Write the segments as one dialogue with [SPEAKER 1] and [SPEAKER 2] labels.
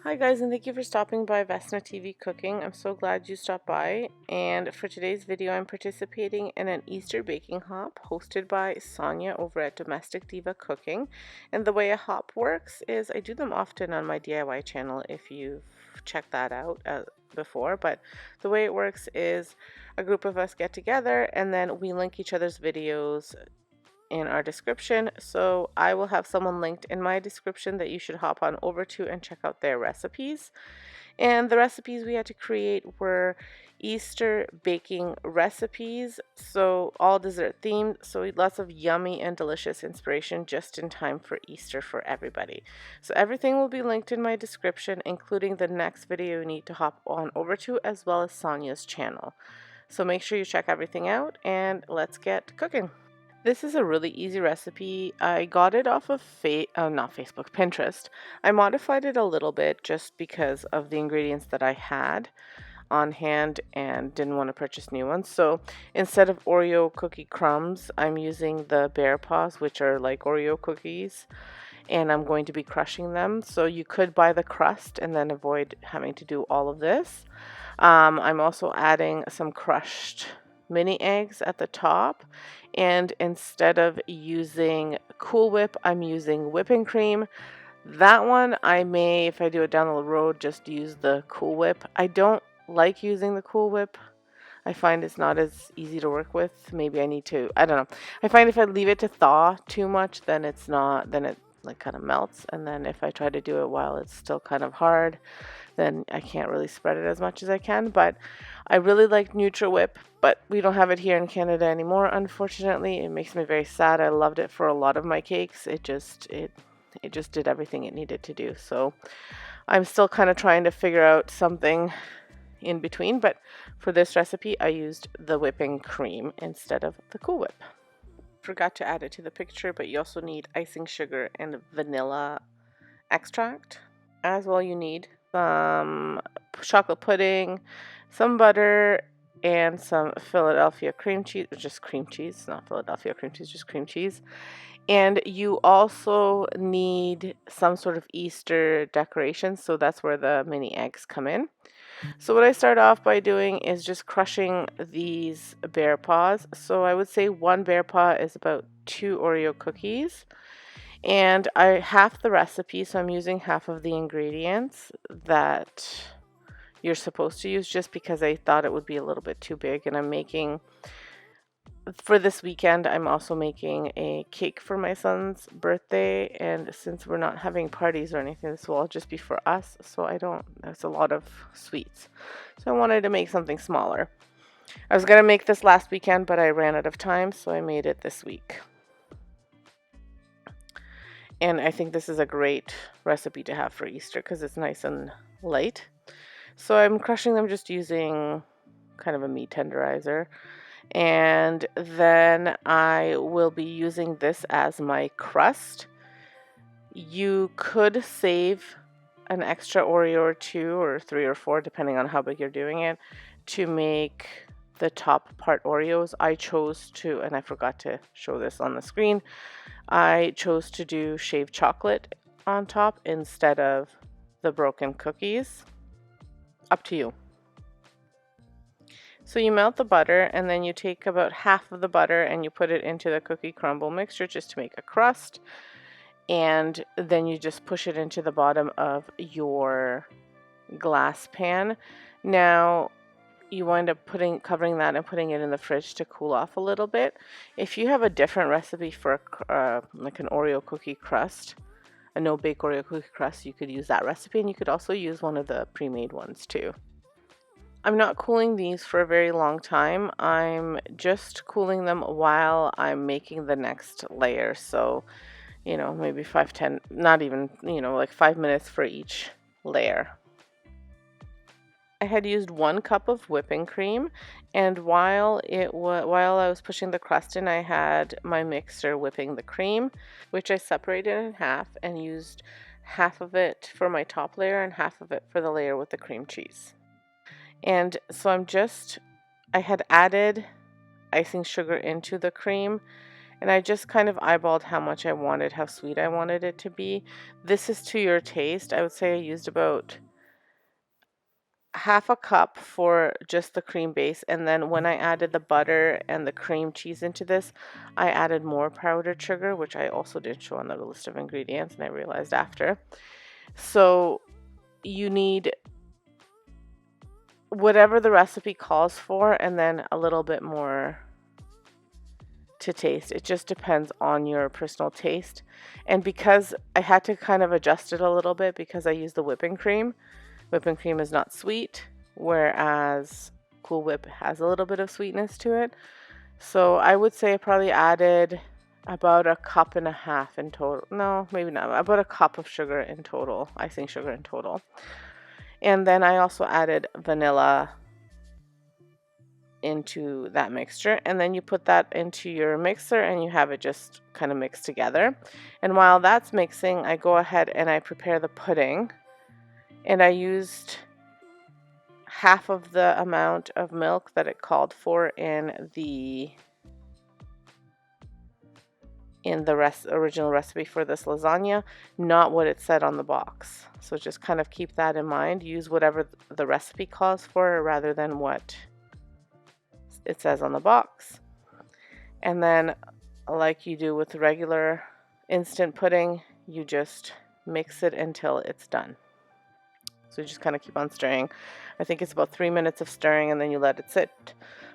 [SPEAKER 1] Hi guys, and thank you for stopping by Vesna TV Cooking. I'm so glad you stopped by. And for today's video, I'm participating in an Easter baking hop hosted by Sonia over at Domestic Diva Cooking. And the way a hop works is I do them often on my DIY channel if you've checked that out before. But the way it works is a group of us get together and then we link each other's videos in our description, so I will have someone linked in my description that you should hop on over to and check out their recipes. And the recipes we had to create were Easter baking recipes, so all dessert themed, so lots of yummy and delicious inspiration just in time for Easter for everybody. So everything will be linked in my description, including the next video you need to hop on over to, as well as Sonia's channel. So make sure you check everything out and let's get cooking. This is a really easy recipe. I got it off of not Facebook, Pinterest. I modified it a little bit just because of the ingredients that I had on hand and didn't want to purchase new ones. So instead of Oreo cookie crumbs, I'm using the Bear Paws, which are like Oreo cookies, and I'm going to be crushing them. So you could buy the crust and then avoid having to do all of this. I'm also adding some crushed mini eggs at the top, and instead of using Cool Whip, I'm using whipping cream. That one I may, if I do it down the road, just use the Cool Whip. I don't like using the Cool Whip. I find it's not as easy to work with. Maybe I need to, I don't know. I find if I leave it to thaw too much, then it's not, then it like kind of melts. And then if I try to do it while it's still kind of hard, then I can't really spread it as much as I can. But I really like NutriWhip, but we don't have it here in Canada anymore, unfortunately. It makes me very sad. I loved it for a lot of my cakes. It just did everything it needed to do. So I'm still kind of trying to figure out something in between, but for this recipe I used the whipping cream instead of the Cool Whip. Forgot to add it to the picture, but you also need icing sugar and vanilla extract. As well, you need some chocolate pudding, some butter, and some Philadelphia cream cheese, or just cream cheese, not Philadelphia cream cheese, just cream cheese. And you also need some sort of Easter decoration, so that's where the mini eggs come in. So what I start off by doing is just crushing these Bear Paws. So I would say one Bear Paw is about 2 Oreo cookies. And I half the recipe, so I'm using half of the ingredients that you're supposed to use just because I thought it would be a little bit too big. And I'm making, for this weekend, I'm also making a cake for my son's birthday. And since we're not having parties or anything, this will all just be for us. So there's a lot of sweets. So I wanted to make something smaller. I was going to make this last weekend, but I ran out of time, so I made it this week. And I think this is a great recipe to have for Easter because it's nice and light. So I'm crushing them just using kind of a meat tenderizer. And then I will be using this as my crust. You could save an extra Oreo or 2 or 3 or 4, depending on how big you're doing it, to make the top part Oreos. I chose to, and I forgot to show this on the screen, I chose to do shaved chocolate on top instead of the broken cookies. Up to you. So you melt the butter and then you take about half of the butter and you put it into the cookie crumble mixture just to make a crust. And then you just push it into the bottom of your glass pan. Now you wind up covering that and putting it in the fridge to cool off a little bit. If you have a different recipe for like an Oreo cookie crust, a no-bake Oreo cookie crust, you could use that recipe, and you could also use one of the pre-made ones too. I'm not cooling these for a very long time. I'm just cooling them while I'm making the next layer. So, maybe 5-10, not even, like 5 minutes for each layer. I had used 1 cup of whipping cream, and while I was pushing the crust in, I had my mixer whipping the cream, which I separated in half and used half of it for my top layer and half of it for the layer with the cream cheese. And so I had added icing sugar into the cream, And I just kind of eyeballed how much I wanted, how sweet I wanted it to be. This is to your taste. I would say I used about half a cup for just the cream base, and then when I added the butter and the cream cheese into this, I added more powdered sugar, which I also didn't show on the list of ingredients, and I realized after. So you need whatever the recipe calls for, and then a little bit more to taste. It just depends on your personal taste. And because I had to kind of adjust it a little bit because I used the whipping cream. Whipping cream is not sweet, whereas Cool Whip has a little bit of sweetness to it. So I would say I probably added about a cup and a half in total. No, maybe not. About a cup of sugar in total, icing sugar in total. And then I also added vanilla into that mixture, and then you put that into your mixer and you have it just kind of mixed together. And while that's mixing, I go ahead and I prepare the pudding, and I used half of the amount of milk that it called for in the original recipe for this lasagna, not what it said on the box. So just kind of keep that in mind. Use whatever the recipe calls for rather than what it says on the box. And then, like you do with regular instant pudding, you just mix it until it's done. So you just kind of keep on stirring. I think it's about 3 minutes of stirring, and then you let it sit.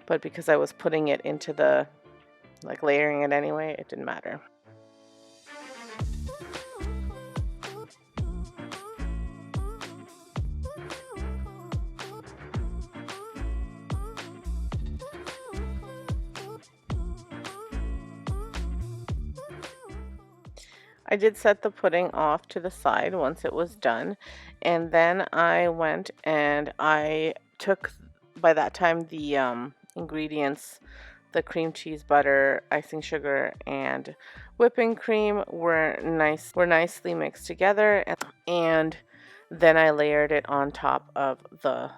[SPEAKER 1] But because I was putting it into the, like layering it anyway, it didn't matter. I did set the pudding off to the side once it was done, and then I went and I took, by that time, the ingredients, the cream cheese, butter, icing sugar, and whipping cream were nicely mixed together, and then I layered it on top of the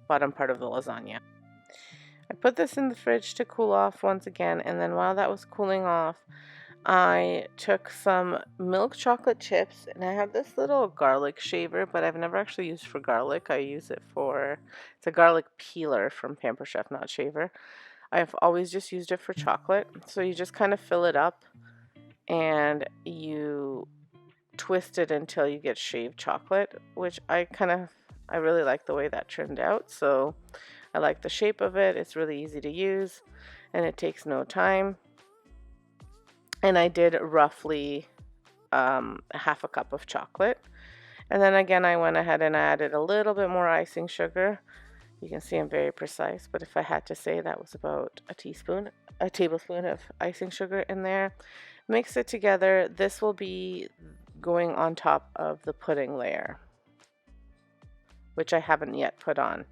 [SPEAKER 1] bottom part of the lasagna. I put this in the fridge to cool off once again, and then while that was cooling off, I took some milk chocolate chips, and I have this little garlic shaver, but I've never actually used for garlic. I use it for, it's a garlic peeler from Pamper Chef, not shaver. I've always just used it for chocolate. So you just kind of fill it up and you twist it until you get shaved chocolate, which I really like the way that turned out. So I like the shape of it. It's really easy to use and it takes no time. And I did roughly half a cup of chocolate. And then again, I went ahead and added a little bit more icing sugar. You can see I'm very precise, but if I had to say, that was about a tablespoon of icing sugar in there. Mix it together. This will be going on top of the pudding layer, which I haven't yet put on.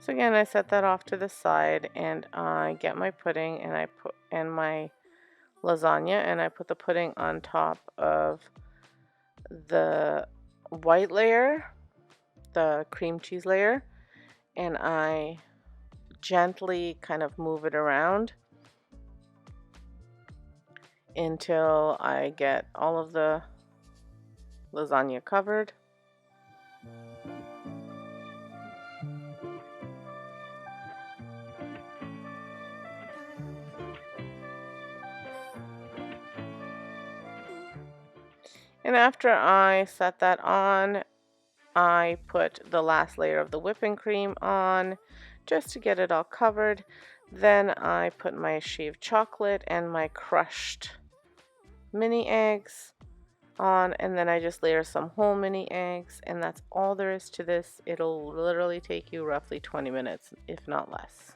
[SPEAKER 1] So again, I set that off to the side, and I get my pudding and I put in my lasagna, and I put the pudding on top of the white layer, the cream cheese layer, and I gently kind of move it around until I get all of the lasagna covered. And after I set that on, I put the last layer of the whipping cream on just to get it all covered. Then I put my shaved chocolate and my crushed mini eggs on, and then I just layer some whole mini eggs, and that's all there is to this. It'll literally take you roughly 20 minutes, if not less.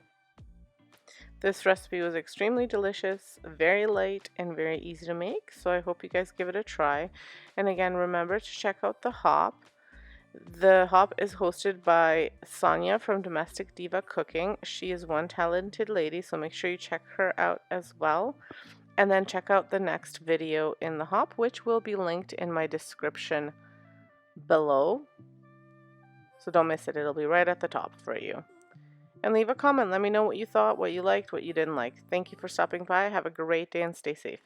[SPEAKER 1] This recipe was extremely delicious, very light, and very easy to make, so I hope you guys give it a try. And again, remember to check out the hop. The hop is hosted by Sonia from Domestic Diva Cooking. She is one talented lady, so make sure you check her out as well. And then check out the next video in the hop, which will be linked in my description below. So don't miss it, it'll be right at the top for you. And leave a comment, let me know what you thought, what you liked, what you didn't like. Thank you for stopping by, have a great day and stay safe.